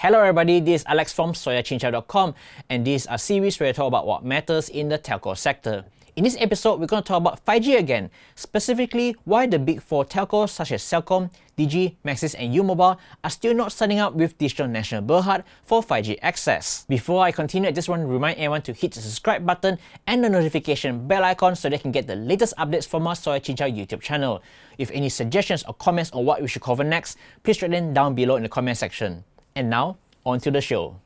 Hello everybody, this is Alex from soyachincha.com, and this is a series where I talk about what matters in the telco sector. In this episode, we're going to talk about 5G again, specifically why the big four telcos such as Celcom, Digi, Maxis and U Mobile are still not signing up with Nasional Berhad for 5G access. Before I continue, I just want to remind everyone to hit the subscribe button and the notification bell icon so they can get the latest updates from our Soya Chincha YouTube channel. If any suggestions or comments on what we should cover next, please write them down below in the comment section. And now, on to the show.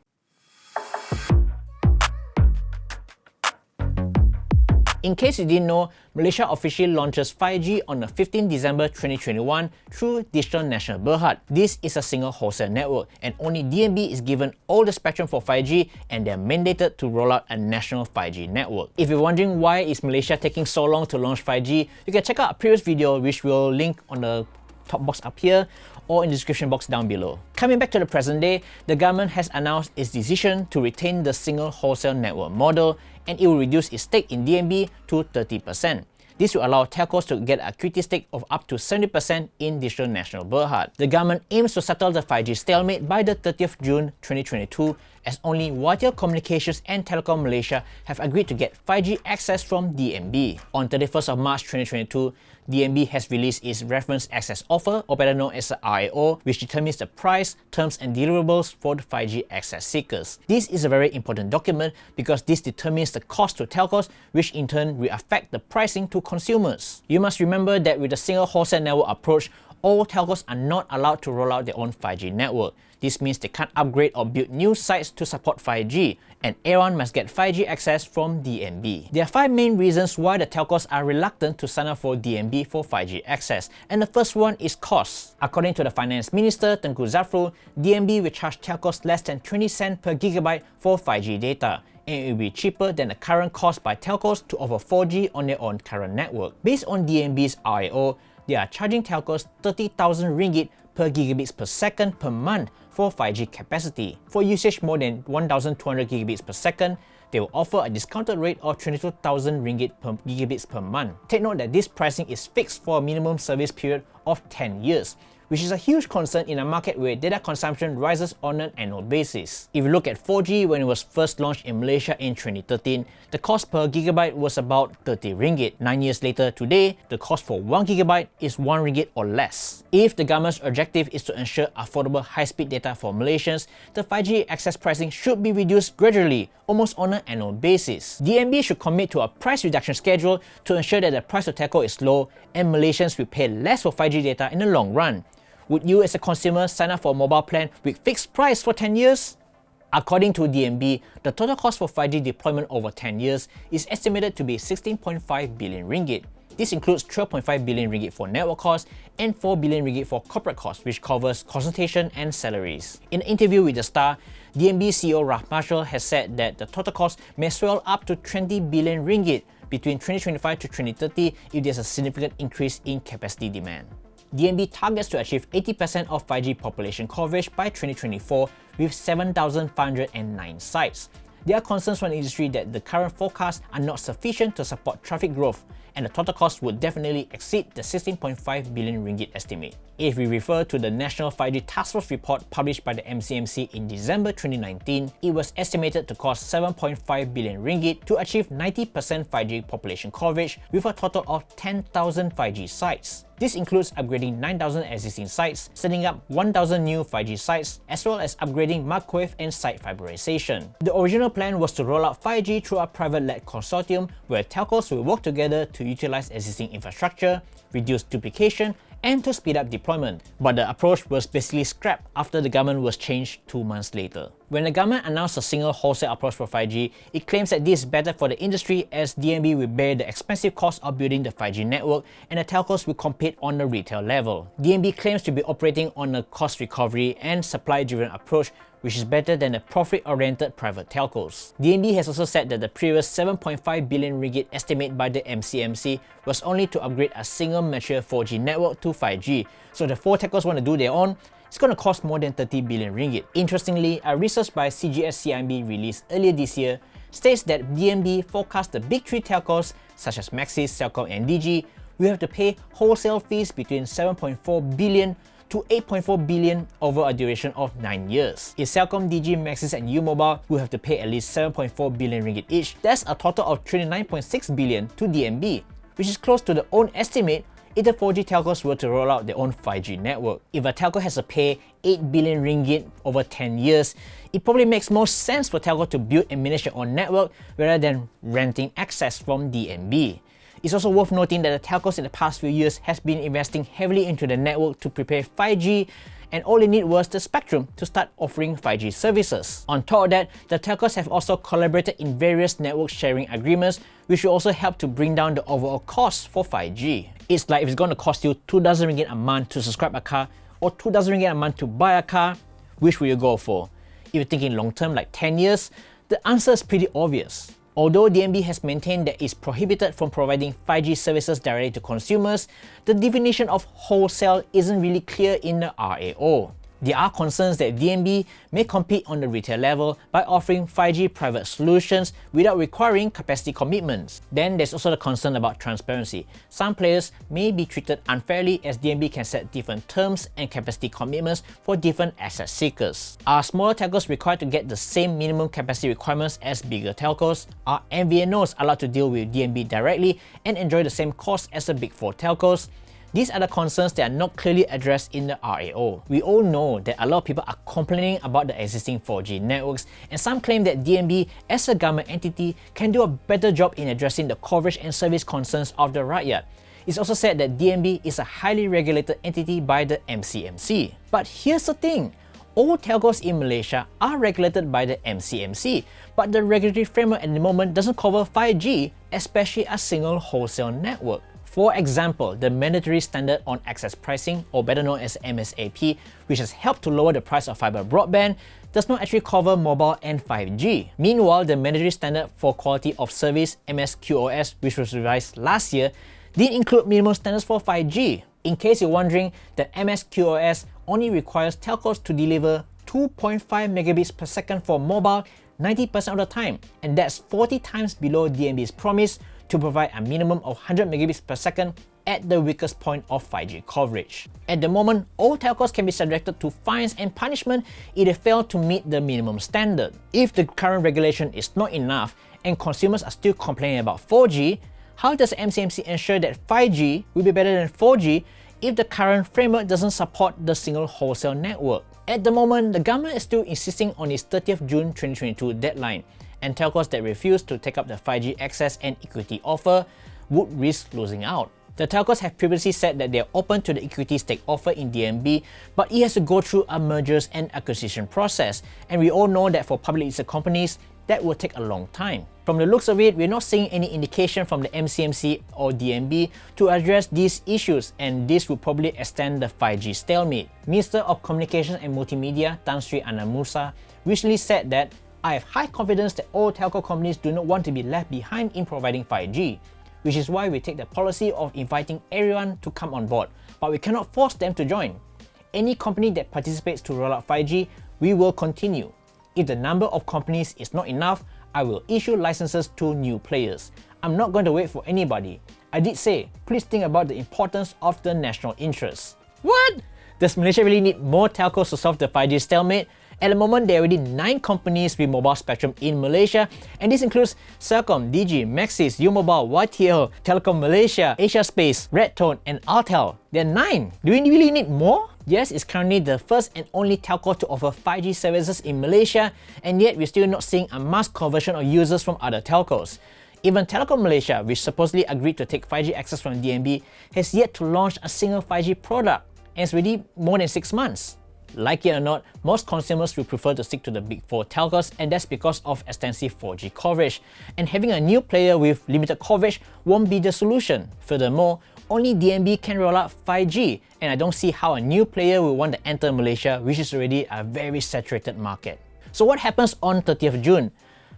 In case you didn't know, Malaysia officially launches 5G on the 15 December 2021 through Nasional Berhad. This is a single wholesale network, and only DNB is given all the spectrum for 5G, and they're mandated to roll out a national 5G network. If you're wondering why is Malaysia taking so long to launch 5G, you can check out a previous video which we'll link on the top box up here or in the description box down below. Coming back to the present day, the government has announced its decision to retain the single wholesale network model, and it will reduce its stake in DNB to 30%. This will allow telcos to get a equity stake of up to 70% in Nasional Berhad. The government aims to settle the 5G stalemate by the 30th June 2022, as only YTL Communications and Telecom Malaysia have agreed to get 5G access from DNB. On 31st of March 2022, DNB has released its Reference Access Offer, or better known as the RAO, which determines the price, terms and deliverables for the 5G access seekers. This is a very important document because this determines the cost to telcos, which in turn will affect the pricing to consumers. You must remember that with the single wholesale network approach, all telcos are not allowed to roll out their own 5G network. This means they can't upgrade or build new sites to support 5G, and everyone must get 5G access from DNB. There are 5 main reasons why the telcos are reluctant to sign up for DNB for 5G access, and the first one is cost. According to the Finance Minister, Tengku Zafrul, DNB will charge telcos less than 20 cents per gigabyte for 5G data, and it will be cheaper than the current cost by telcos to offer 4G on their own current network. Based on DNB's RAO, they are charging telcos 30,000 ringgit per gigabits per second per month for 5G capacity. For usage more than 1,200 gigabits per second, they will offer a discounted rate of 22,000 ringgit per gigabits per month. Take note that this pricing is fixed for a minimum service period of 10 years, which is a huge concern in a market where data consumption rises on an annual basis. If you look at 4G when it was first launched in Malaysia in 2013, the cost per gigabyte was about 30 ringgit. 9 years later today, the cost for 1 gigabyte is 1 ringgit or less. If the government's objective is to ensure affordable high-speed data for Malaysians, the 5G access pricing should be reduced gradually, almost on an annual basis. DNB should commit to a price reduction schedule to ensure that the price of telco is low and Malaysians will pay less for 5G data in the long run. Would you as a consumer sign up for a mobile plan with fixed price for 10 years? According to DNB, the total cost for 5G deployment over 10 years is estimated to be 16.5 billion ringgit. This includes 12.5 billion ringgit for network costs and 4 billion ringgit for corporate costs, which covers consultation and salaries. In an interview with The Star, DNB CEO Raf Marshall has said that the total cost may swell up to 20 billion ringgit between 2025 to 2030 if there's a significant increase in capacity demand. DNB targets to achieve 80% of 5G population coverage by 2024 with 7,509 sites. There are concerns from the industry that the current forecasts are not sufficient to support traffic growth, and the total cost would definitely exceed the 16.5 billion ringgit estimate. If we refer to the National 5G Task Force report published by the MCMC in December 2019, it was estimated to cost 7.5 billion ringgit to achieve 90% 5G population coverage with a total of 10,000 5G sites. This includes upgrading 9,000 existing sites, setting up 1,000 new 5G sites, as well as upgrading microwave and site fiberization. The original plan was to roll out 5G through a private-led consortium where telcos will work together to utilize existing infrastructure, reduce duplication, and to speed up deployment. But the approach was basically scrapped after the government was changed 2 months later. When the government announced a single wholesale approach for 5G, it claims that this is better for the industry as DNB will bear the expensive cost of building the 5G network and the telcos will compete on the retail level. DNB claims to be operating on a cost recovery and supply-driven approach, which is better than the profit-oriented private telcos. DNB has also said that the previous 7.5 billion ringgit estimate by the MCMC was only to upgrade a single mature 4G network to 5G, so the 4 telcos want to do their own, it's going to cost more than 30 billion ringgit. Interestingly, a research by CGS-CIMB released earlier this year states that DNB forecast the big 3 telcos such as Maxis, Celcom and Digi will have to pay wholesale fees between 7.4 billion to 8.4 billion over a duration of 9 years. If Celcom, Digi, Maxis and U Mobile will have to pay at least 7.4 billion ringgit each, that's a total of 29.6 billion to DNB, which is close to the own estimate if the 4G telcos were to roll out their own 5G network. If a telco has to pay 8 billion ringgit over 10 years, it probably makes more sense for telco to build and manage their own network rather than renting access from DNB. It's also worth noting that the telcos in the past few years has been investing heavily into the network to prepare 5G, and all they need was the spectrum to start offering 5G services. On top of that, the telcos have also collaborated in various network sharing agreements, which will also help to bring down the overall cost for 5G. It's like if it's going to cost you 2,000 ringgit a month to subscribe a car or 2,000 ringgit a month to buy a car, which will you go for? If you're thinking long term like 10 years, the answer is pretty obvious. Although DNB has maintained that it's prohibited from providing 5G services directly to consumers, the definition of wholesale isn't really clear in the RAO. There are concerns that DNB may compete on the retail level by offering 5G private solutions without requiring capacity commitments. Then there's also the concern about transparency. Some players may be treated unfairly as DNB can set different terms and capacity commitments for different asset seekers. Are smaller telcos required to get the same minimum capacity requirements as bigger telcos? Are MVNOs allowed to deal with DNB directly and enjoy the same costs as the big 4 telcos? These are the concerns that are not clearly addressed in the RAO. We all know that a lot of people are complaining about the existing 4G networks, and some claim that DNB as a government entity can do a better job in addressing the coverage and service concerns of the rakyat. It's also said that DNB is a highly regulated entity by the MCMC. But here's the thing. All telcos in Malaysia are regulated by the MCMC, but the regulatory framework at the moment doesn't cover 5G, especially a single wholesale network. For example, the Mandatory Standard on Access Pricing, or better known as MSAP, which has helped to lower the price of fiber broadband, does not actually cover mobile and 5G. Meanwhile, the Mandatory Standard for Quality of Service, MSQoS, which was revised last year, did include minimum standards for 5G. In case you're wondering, the MSQoS only requires telcos to deliver 2.5 megabits per second for mobile 90% of the time, and that's 40 times below DNB's promise to provide a minimum of 100 megabits per second at the weakest point of 5G coverage. At the moment, all telcos can be subjected to fines and punishment if they fail to meet the minimum standard. If the current regulation is not enough and consumers are still complaining about 4G, how does MCMC ensure that 5G will be better than 4G if the current framework doesn't support the single wholesale network? At the moment, the government is still insisting on its 30th June 2022 deadline, and telcos that refuse to take up the 5G access and equity offer would risk losing out. The telcos have previously said that they are open to the equity stake offer in DNB, but it has to go through a mergers and acquisition process, and we all know that for public listed companies, that will take a long time. From the looks of it, we're not seeing any indication from the MCMC or DNB to address these issues, and this will probably extend the 5G stalemate. Minister of Communications and Multimedia Tan Sri Anand Musa recently said that I have high confidence that all telco companies do not want to be left behind in providing 5G, which is why we take the policy of inviting everyone to come on board, but we cannot force them to join. Any company that participates to roll out 5G, we will continue. If the number of companies is not enough, I will issue licenses to new players. I'm not going to wait for anybody. I did say, please think about the importance of the national interest. What? Does Malaysia really need more telcos to solve the 5G stalemate? At the moment, there are already 9 companies with mobile spectrum in Malaysia, and this includes Celcom, Digi, Maxis, U Mobile, YTL, Telecom Malaysia, Asia Space, Redtone, and Altel. There are 9. Do we really need more? Yes, it's currently the first and only telco to offer 5G services in Malaysia, and yet we're still not seeing a mass conversion of users from other telcos. Even Telecom Malaysia, which supposedly agreed to take 5G access from DNB, has yet to launch a single 5G product, and it's already more than 6 months. Like it or not, most consumers will prefer to stick to the big 4 telcos, and that's because of extensive 4G coverage. And having a new player with limited coverage won't be the solution. Furthermore, only DNB can roll out 5G, and I don't see how a new player will want to enter Malaysia, which is already a very saturated market. So what happens on 30th June?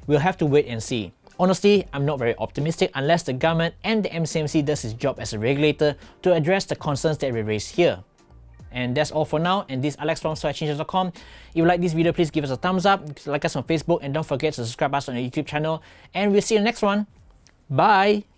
We'll have to wait and see. Honestly, I'm not very optimistic unless the government and the MCMC does its job as a regulator to address the concerns that we raised here. And that's all for now, and this is Alex from SolarChanges.com. If you like this video, please give us a thumbs up, like us on Facebook, and don't forget to subscribe us on the YouTube channel. And we'll see you in the next one. Bye!